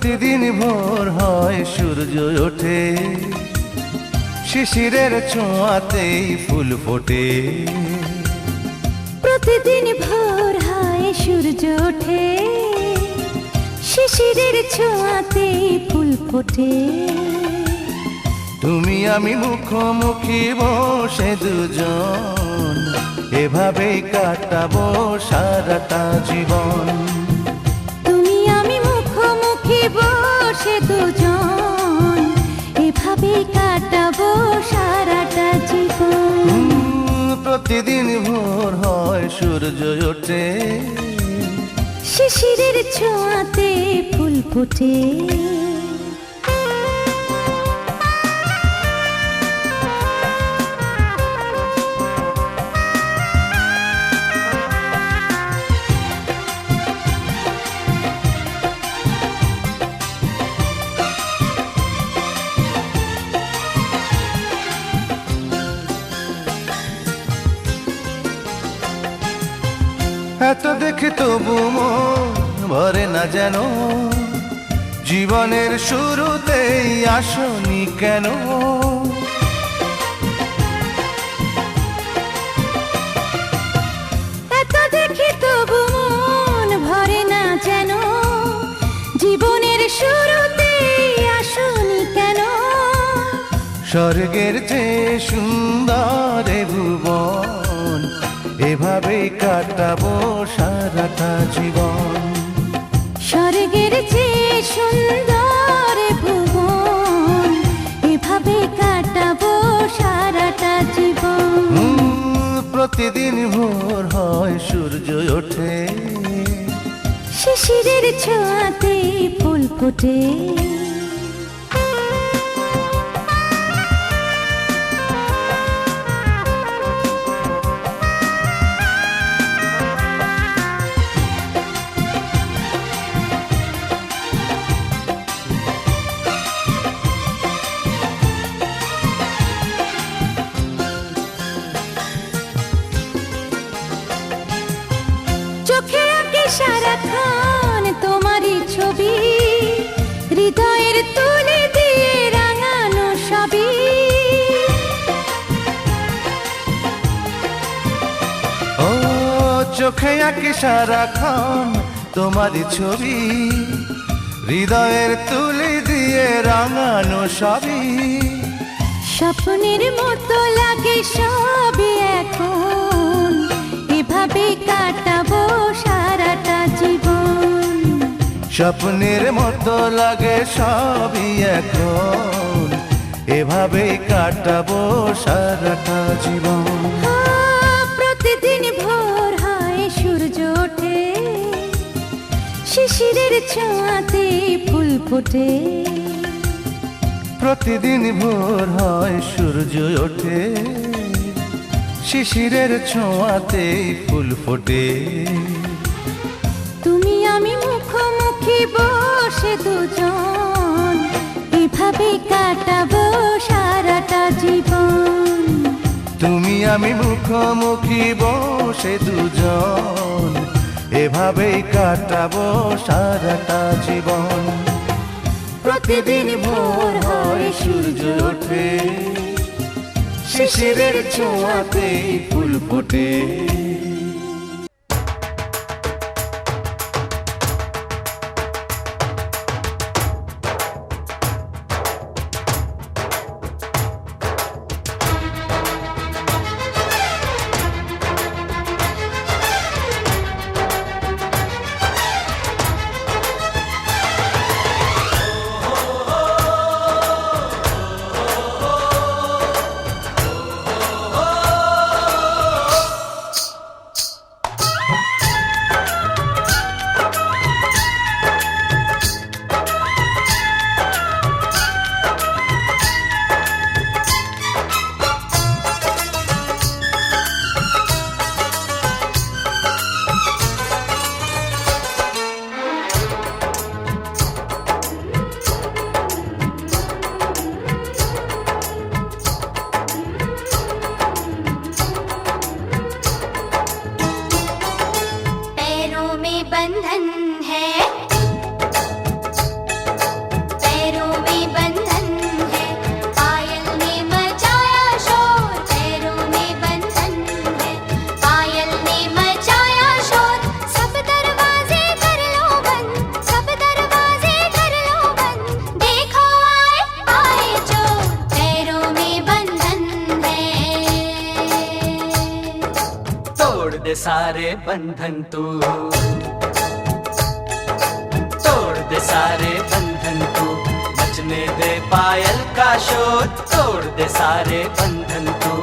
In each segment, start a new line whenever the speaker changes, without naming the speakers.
প্রতিদিন ভোর হয় সূর্য ওঠে, শিশিরের ছোঁয়াতেই ফুল ফোটে।
প্রতিদিন ভোর হয় সূর্য ওঠে, শিশিরের ছোঁয়াতে ফুল ফোটে।
তুমি আমি মুখোমুখি বসে দুজন, এভাবেই কাটাবো সারাটা জীবন।
তুমি আমি মুখোমুখি বসে দুজন, এভাবে কাটাবো সারাটা জীবন।
প্রতিদিন ভোর হয় সূর্য ওঠে,
শিশিরের ছোঁয়াতে ফুল ফোটে।
এত দেখে তবু মন ভরে না যেন, জীবনের শুরুতেই আসনি কেন?
এত দেখি তবু মন ভরে না যেন, জীবনের শুরুতে আসনি কেন?
স্বর্গের চেয়ে সুন্দর এ ভুবন, এভাবেই কাটাবো সারাটা জীবন।
স্বর্গের চেয়ে সুন্দর ভুবন, এভাবে কাটাবো সারাটা জীবন।
প্রতিদিন ভোর হয় সূর্য ওঠে,
শিশিরের ছোঁয়াতে ফুল ফোটে। চোখে আঁকি সারাক্ষণ তোমারই ছবি, হৃদয়ের তুলে দিয়ে রাঙানো সবই।
ও চোখে আঁকি সারাক্ষণ তোমারই ছবি, হৃদয়ের তুলি দিয়ে রাঙানো সবই।
স্বপ্নের মতো লাগে সবই এখন, এভাবে কাটাবো সারাটা জীবন।
স্বপ্নের মতো লাগে সবই এখন, এভাবেই কাটাবো সারাটা জীবন।
প্রতিদিন ভোর হয় সূর্য ওঠে, শিশিরের ছোঁয়াতে ফুল ফোটে।
প্রতিদিন ভোর হয় সূর্য ওঠে, শিশিরের ছোঁয়াতেই ফুল ফোটে।
তুমি আমি মুখোমুখি বসে দুজন, এভাবে কাটাবো সারাটা জীবন।
তুমি আমি মুখোমুখি বসে দুজন, এভাবেই কাটাবো সারাটা জীবন। প্রতিদিন ভোর হয় সূর্য ওঠে, শিশিরের ছোঁয়াতেই ফুল ফোটে।
दे सारे बंधन तू, तोड़ दे सारे बंधन तू, नचने दे पायल का शोर, तोड़ दे सारे बंधन तू,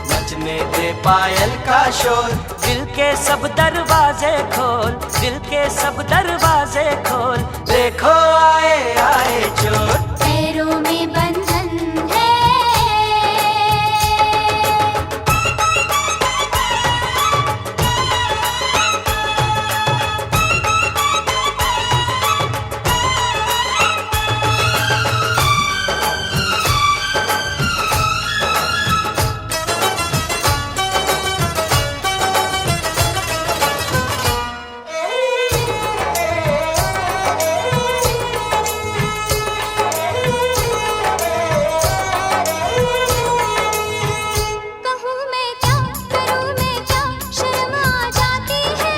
नचने दे पायल का शोर। दिल के सब दरवाजे खोल, दिल के सब दरवाजे खोल, देखो आए आए चोर।
पैरों में बंधन है, कहूँ मैं क्या करूँ मैं क्या, शर्म आ जाती है।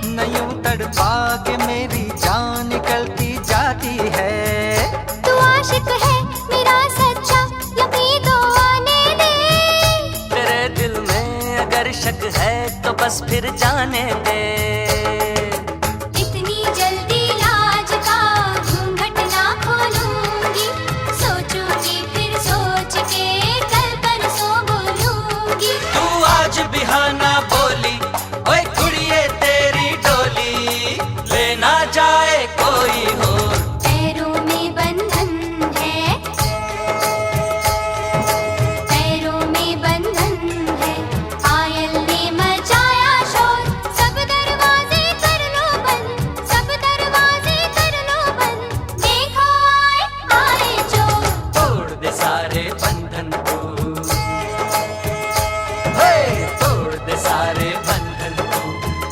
न यूं तड़पा के मेरी जान निकलती जाती है।
तू आशिक है मेरा सच्चा, यकीन तो आने दे।
तेरे दिल में अगर शक है तो बस फिर जाने दे।
इतनी जल्दी लाज का घूंघट ना खोलूंगी, सोचूंगी फिर सोच के कल परसों बोलूंगी।
तू आज बिहाना बोली, ओए कुड़िए तेरी डोली, लेना जाए कोई हो।
पैरों में बंधन है, पैरों में बंधन है, पायल ने मचाया शोर। सब दरवाजे कर लो बंद, सब दरवाजे कर लो बंद, देखो आए आए चोर।
तोड़ दे सारे बंधन तू, हे तोड़ दे सारे बंधन तू,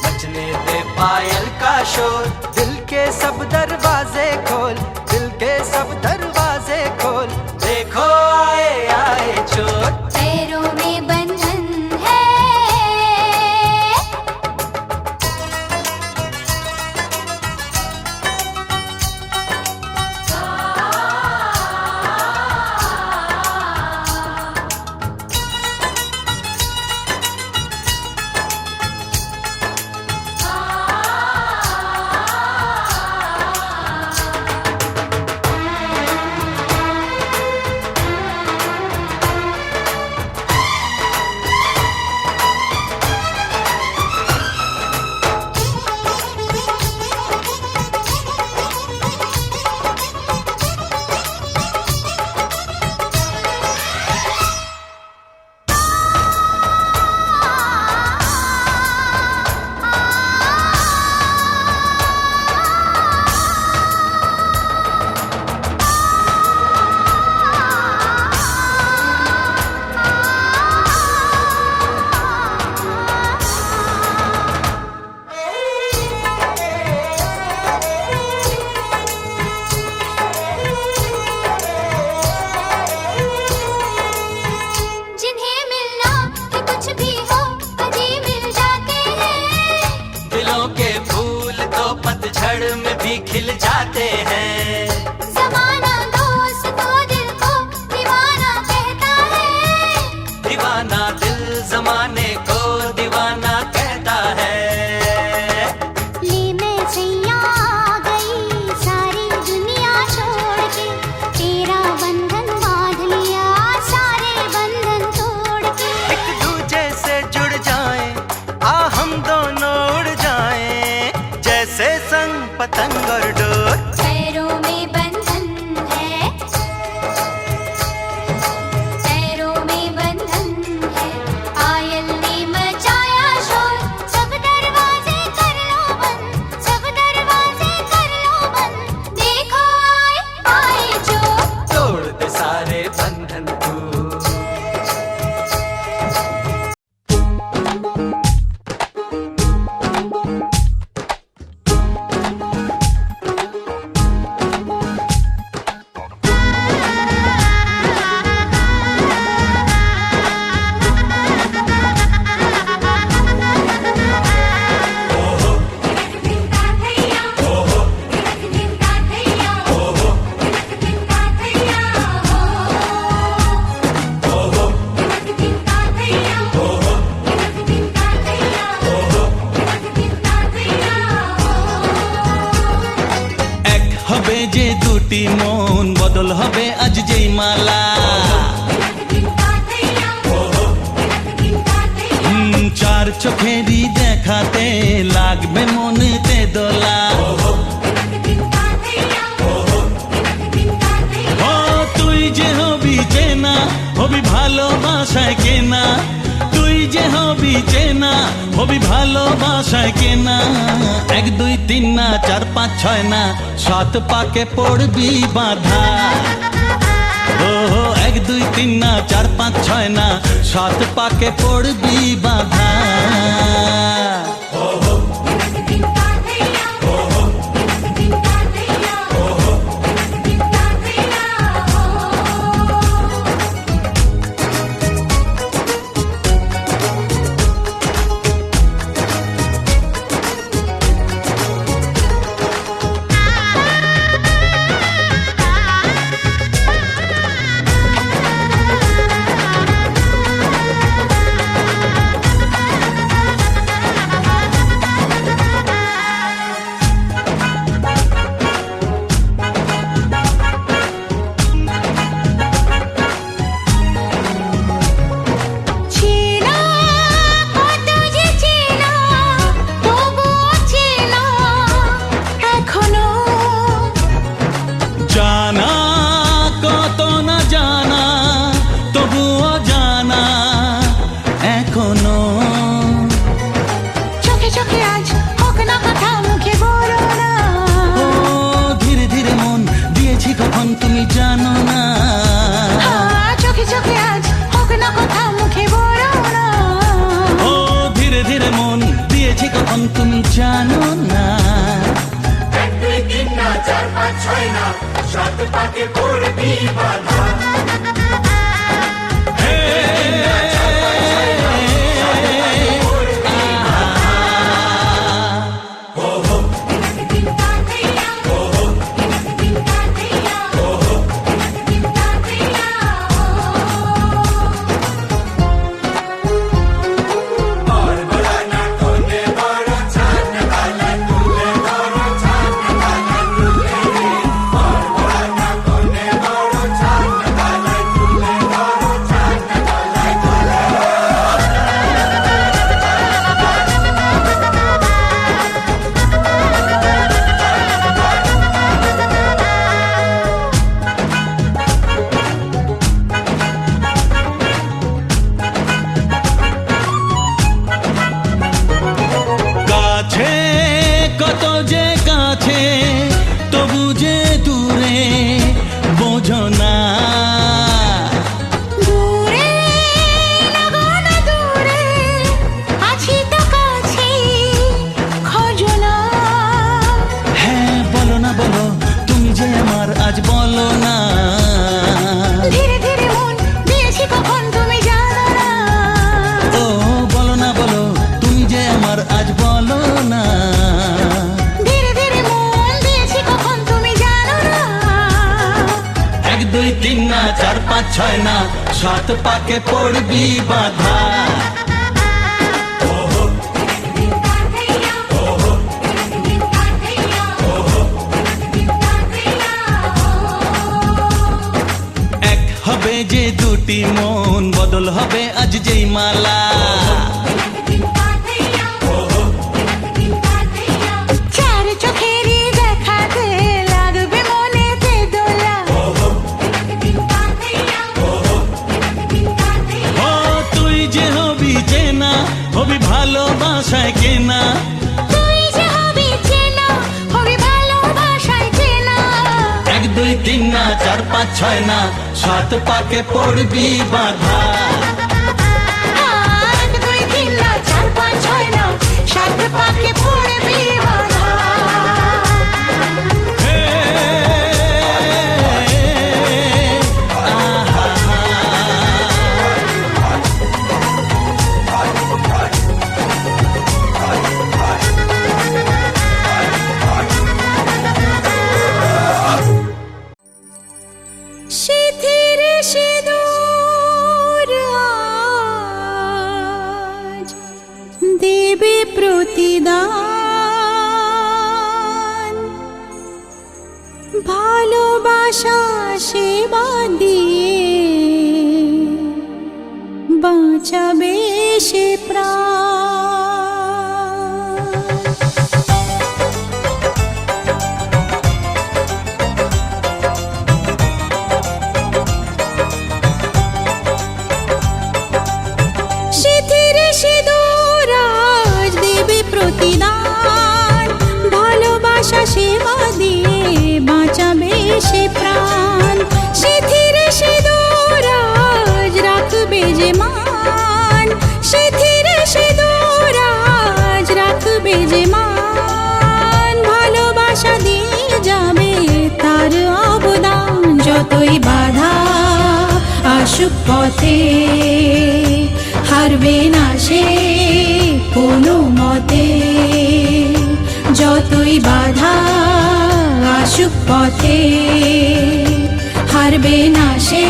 नचने दे पायल का शोर। दिल के सब दरवाजे खोल, दिल के सब दरवाजे खोल, देखो आए आए चोर।
पैरों में बंधन है, जिन्हें मिलना है कुछ भी हो अजी मिल जाते हैं।
दिलों के फूल तो पतझड़ में भी खिल जाते हैं।
ज़माना दोस्त को दिल को दीवाना कहता है,
दीवाना दिल जमाने को दीवाना कहता है।
ले मैं सैया आ गई सारी दुनिया छोड़ के, तेरा बंधन बांध लिया सारे बंधन तोड़ के।
एक दूजे से जुड़ जाएं, आ हम दोनों उड़ जाएं, जैसे संग पतंग और डोर।
पैरों में बंधन है, पैरों में बंधन है,
চার চোখেরই দেখাতে লাগবে মনেতে দোলা। ও তুই যে হবি চেনা, হবি ভালোবাসায় কেনা, তুই যে হবি চেনা, হবি ভালোবাসায় কেনা। 1 2 3 না 4 5 6 না 7 পাকে পড়বি বাধা। ও 1 2 3 না 4 5 6 না 7 পাকে পড়বি বাধা। জানা কত না জানা তবুও জানা এখনো।
চোখে চোখে আজ হোক না কথা মুখে বলো না।
ও ধীরে ধীরে মন দিয়েছি কখন তুমি জানো না।
চোখে চোখে আজ হোক না কথা মুখে বলো না।
ও ধীরে ধীরে মন দিয়েছি কখন তুমি জানো না।
1 2 3 না 4 5 6 না 7 পাকে পড়বি বাধা।
কত যে কাছে তবু যে দূরে বোঝো না।
দূরে লাগো না দূরে আছি তো কাছে খোঁজো না।
হ্যাঁ বলো না বলো তুমি যে আমার আজ বলো না।
ধীরে ধীরে মন দিয়েছি কখন তুমি জানো না।
ও বলো না বলো তুমি যে আমার আজ বলো না।
ধীরে ধীরে মন দিয়েছি কখন তুমি জানো না।
1 2 3 না 4 5 6 না 7 পাকে পড়বি বাধা। এক হবে যে দুটি মন বদল হবে আজ যেই মালা।
চার চোখেরই দেখাতে লাগবে মনেতে দোলা।
ও তুই যে হবি চেনা, হবি ভালোবাসায় কেনা,
তুই যে হবি চেনা, হবি ভালোবাসায় চেনা।
1 2 3 না 4 5 6 না 7 পাকে পড়বি বাধা।
1 2 3 না 4 5 6 না 7 পাকে পড়বি বাধা। সিঁথির সিঁদুর আজ দেবে প্রতিদান। ভালোবাসা সেবা দিয়ে বাঁচাবে সে প্রাণ। সেবা দিয়ে বাঁচাবে সে প্রাণ, সিথিরে সিঁদুর আজ রাখবে যে মান, সিথিরে সিঁদুর আজ রাখবে যে মান, ভালোবাসা দিয়ে যাবে তার অবদান। যতই বাধা আসুক পথে হারবে না সে কোনো মতে, যতই বাধা আসুক পথে হারবে না সে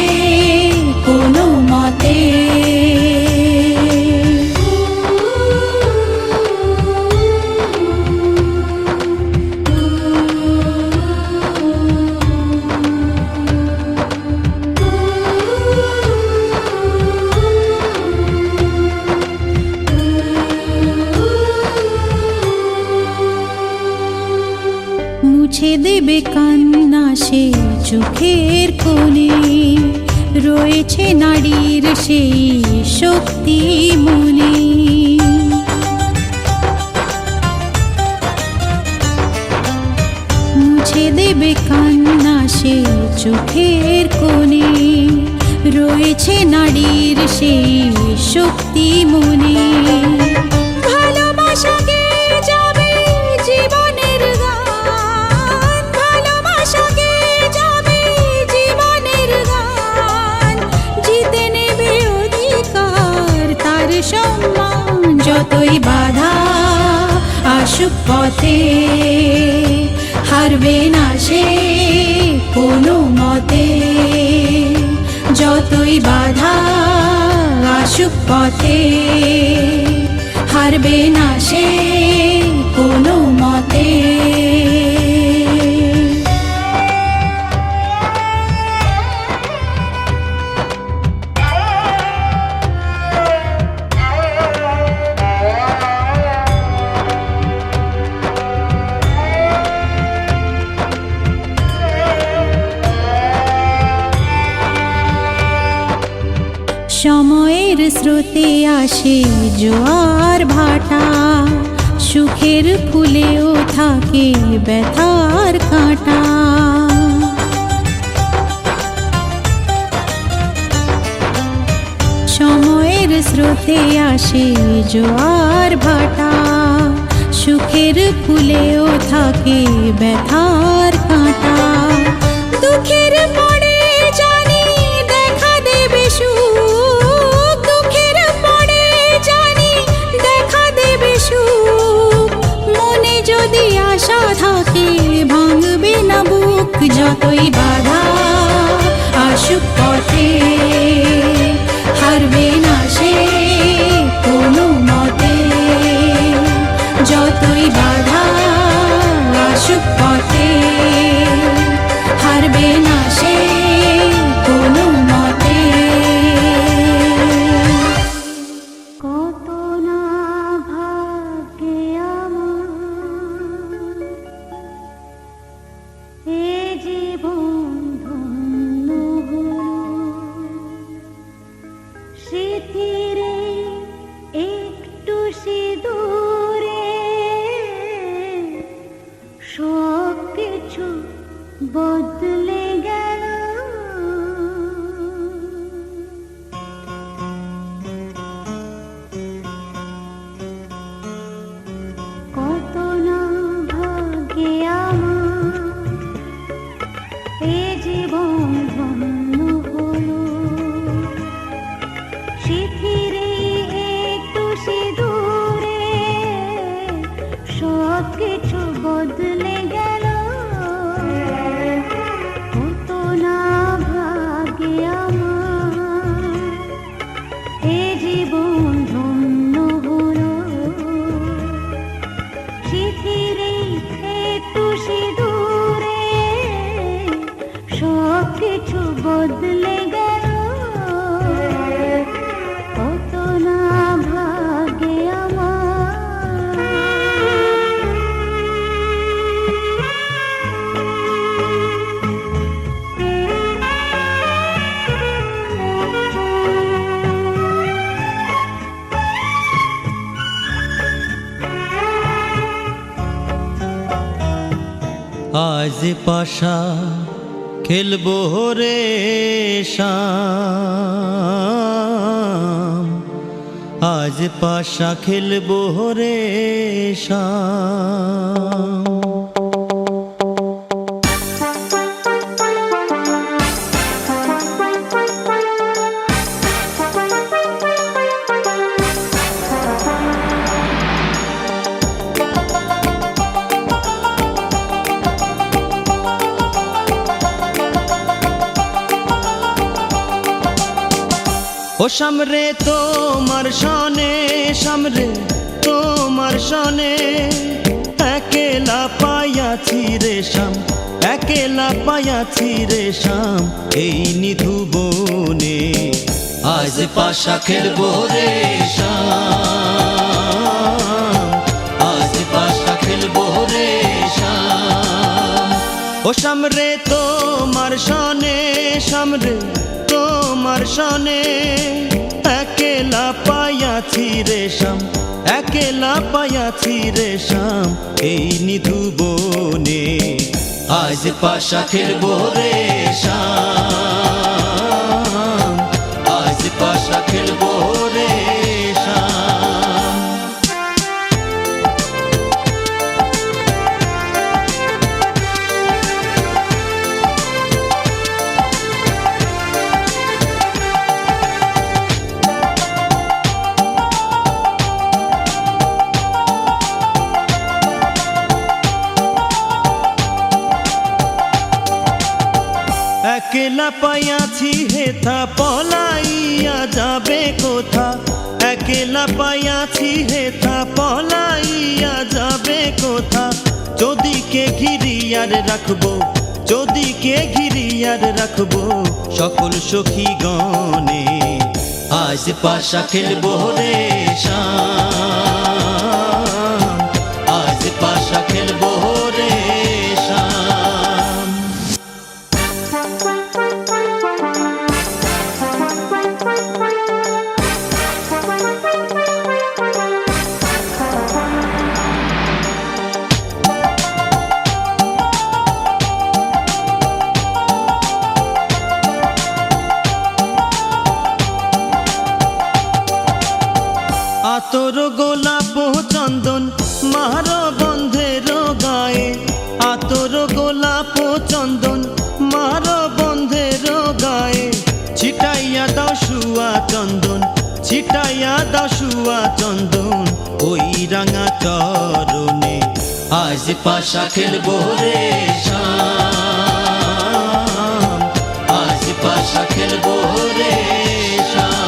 কোনো মতে। মুছে দেবে কান্না সে চোখের কোণে, রয়েছে নারীর সেই শক্তি মনে। মুছে দেবে কান্না সে চোখের কোণে, রয়েছে নারীর সেই শক্তি মনে। ভালোবাসা গেয়ে যাবে জীবনের গান, ভালোবাসা গেয়ে যাবে জীবনের গান, জিতে নেবে অধিকার তার সম্মান। যতই বাধা আসুক পথে হারবে না সে কোনো মতে, যতই বাধা আসুক পথে হারবে না সে কোনো মতে। সময়ের স্রোতে আসে জোয়ার ভাটা, সুখের ফুলেও থাকে ব্যথার কাঁটা। সময়ের স্রোতে আসে জোয়ার ভাটা, সুখের ফুলেও থাকে ব্যথার কাঁটা। দুঃখের পরে জানি দেখা দেবে সুখ, দুঃখের পরে জানি দেখা দেবে সুখ, মনে যদি আশা থাকে ভাঙবে না বুক। যতই বাধা আসুক পথে হারবে না সে কোনো মতে, যতই বাধা আসুক পথে
আজ পাশা খেলবো রে শাম, আজ পাশা খেলবো রে শাম। ও সামরে তোমার সনে, সামরে তোমার সনে, একেলা পাইয়াছি রে শাম, একেলা পাইয়াছি রে শাম, এই নিধু বনে আজ পাশা খেলবো রে শাম, আজ পাশা খেলবো রে শাম। ও সামরে তোমার সনে, সামরে তোমার সনে, একেলা পাইয়াছি রে শাম, একেলা পাইয়াছি রে শাম, এই নিধু বনে আজ পাশা খেলবো রে শাম, আজ পাশা খেলবো রে শাম। একেলা পাইয়াছি হেথা পলাইয়া যাবে কোথা, একেলা পাইয়াছি হেথা পলাইয়া যাবে কোথা, যদিকে ঘিরিয়ার রাখবো, যদিকে ঘিরিয়ার রাখবো সকল সখী গণে আজ পাশা খেলবো রে শাম, আজ পাশা খেলবো রে শাম। আতর গোলাপ চন্দন মার বন্ধের গায়ে, আতর গোলাপ চন্দন মার বন্ধের গায়ে, ছিটাইয়া দাও শুয়া চন্দন, ছিটাইয়া দাও শুয়া চন্দন, ওই রাঙা চরণে আজ পাশা খেলবো রে শাম, আজ পাশা খেলবো রে শাম।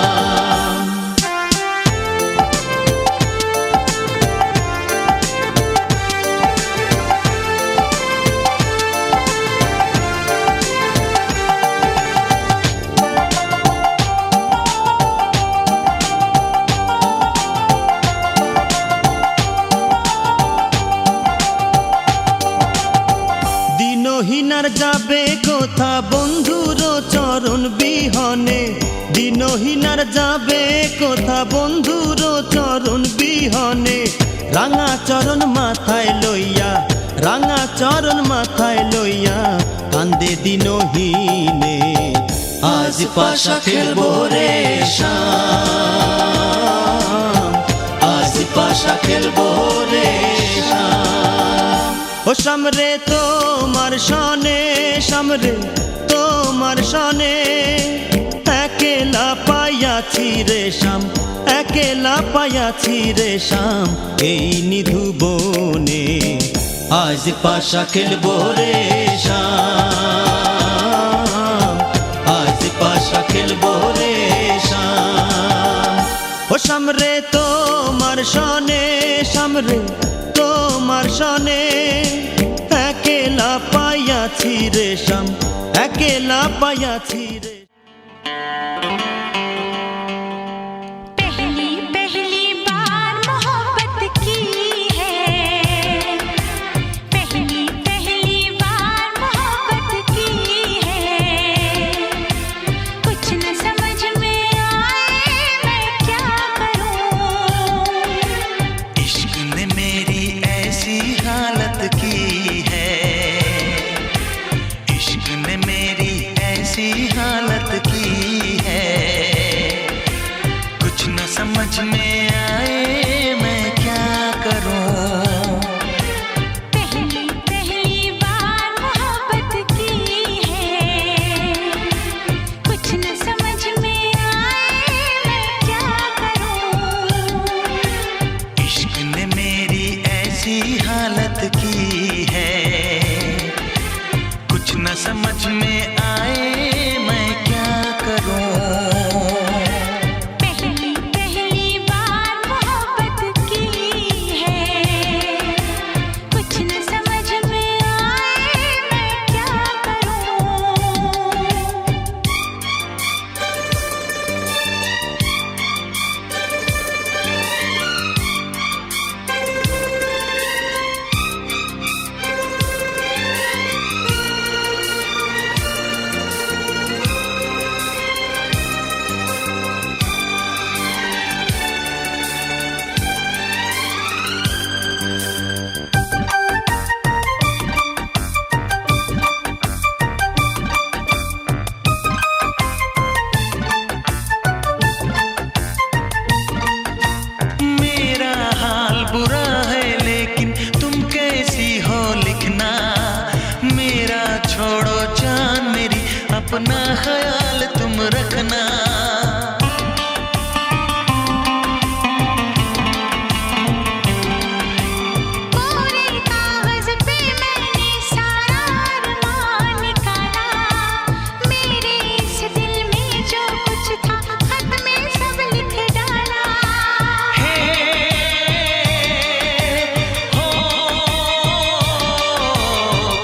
দিনহীনার যাবে কোথা বন্ধুর চরণ বিহনে, দিনহীনার যাবে কোথা বন্ধুর চরণ বিহনে, রাঙা চরণ মাথায় লইয়া, রাঙা চরণ মাথায় লইয়া কান্দে দিনহীনে আজ পাশা খেলবো রে শাম, আজ পাশা খেলবো রে শাম। ও সামরে তোমার সনে, সামরে তোমার সনে, একেলা পাইয়াছি রে শাম, একেলা পাইয়াছি রে শাম, এই নিধু বনে আজ পাশা খেলবো রে শাম, আজ পাশা খেলবো রে শাম। ও সামরে তোমার সনে, সামরে তোমার সনে, একেলা পাইয়াছি রে শাম, একেলা পাইয়াছি রে।
पहली पहली बार मोहब्बत की है, पहली पहली बार मोहब्बत की है, कुछ न समझ में आए मैं क्या करूं,
इश्क ने मेरी ऐसी हालत की है,
समझ में आए मैं क्या करूं।
पहली पहली बार मोहब्बत की है, कुछ न समझ में आए मैं क्या करूं।
इश्क ने मेरी ऐसी हालत की है, कुछ न समझ में आए मैं क्या करूं।
पहली पहली बार मोहब्बत की है, कुछ न समझ में आए मैं क्या करूं।
मेरा हाल बुरा है लेकिन तुम कैसी हो लिखना, मेरा छोड़ो जान मेरी अपना ख्याल तुम रखना।
पूरे कागज पे मैंने सारा अरमान निकाला, मेरे इस दिल में जो कुछ था खत में सब लिख डाला।
हे हो,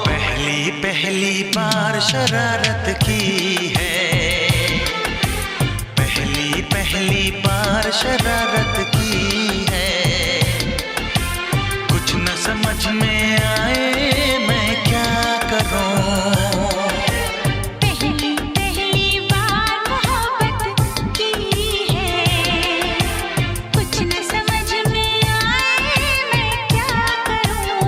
पहली पहली बार शरारत की है, पहली पहली बार शरारत की है, कुछ न समझ में आए मैं क्या करूं।
पहली पहली बार मोहब्बत की है, कुछ न समझ में आए मैं क्या करूं।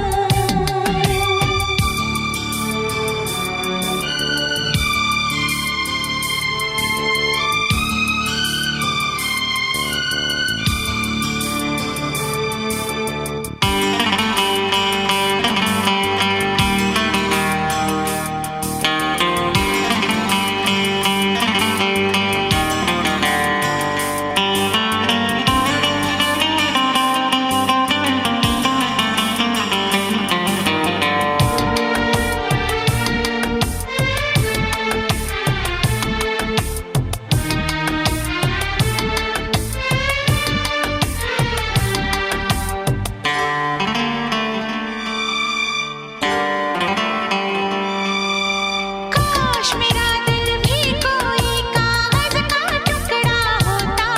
काश मेरा दिल भी कोई कागज का टुकड़ा होता,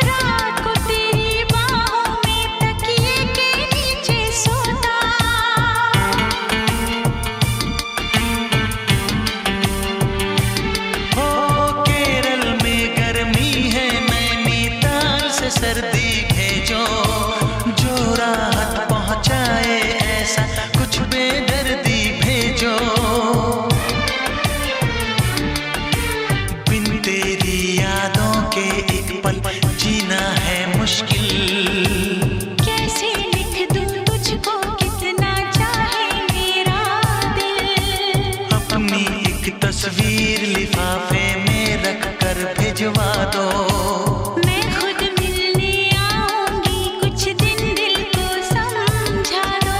रात को तेरी बाहों में तकिए के नीचे सोता।
हो केरल में गर्मी है, नैनीताल से सर्दी भेजो, जो राहत पहुंचाए ऐसा कुछ बेदर्दी भेजो। बिन तेरी यादों के एक पल जीना है मुश्किल,
कैसे लिख दूं तुझको कितना चाहे मेरा दिल।
अपनी एक तस्वीर लिफाफे में रख कर भिजवा दो।
मैं खुद मिलने आऊंगी, कुछ दिन दिल को समझा दो।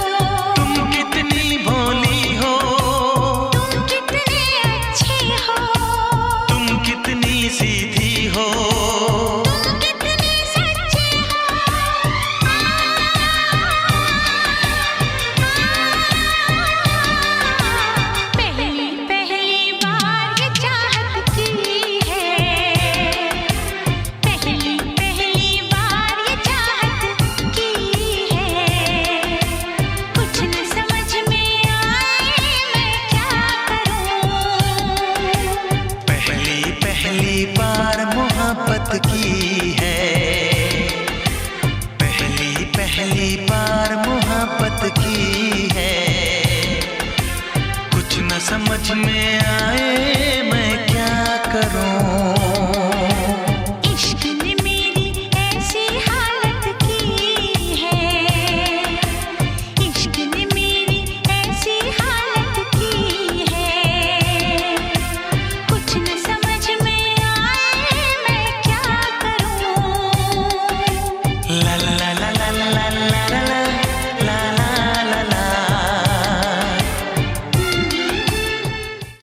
तुम कितनी भोली हो,
तुम कितने अच्छे हो,
तुम कितनी सीधी हो,
तुम कितने सच्चे हो। पहली पहली बार ये चाहत की है, पहली पहली बार ये चाहत की है, कुछ न समझ में आए मैं क्या करूं।
पहली पहली बार मोहब्बत की है, पहली पहली बार मोहब्बत की है, कुछ न समझ में आए मैं क्या करूं।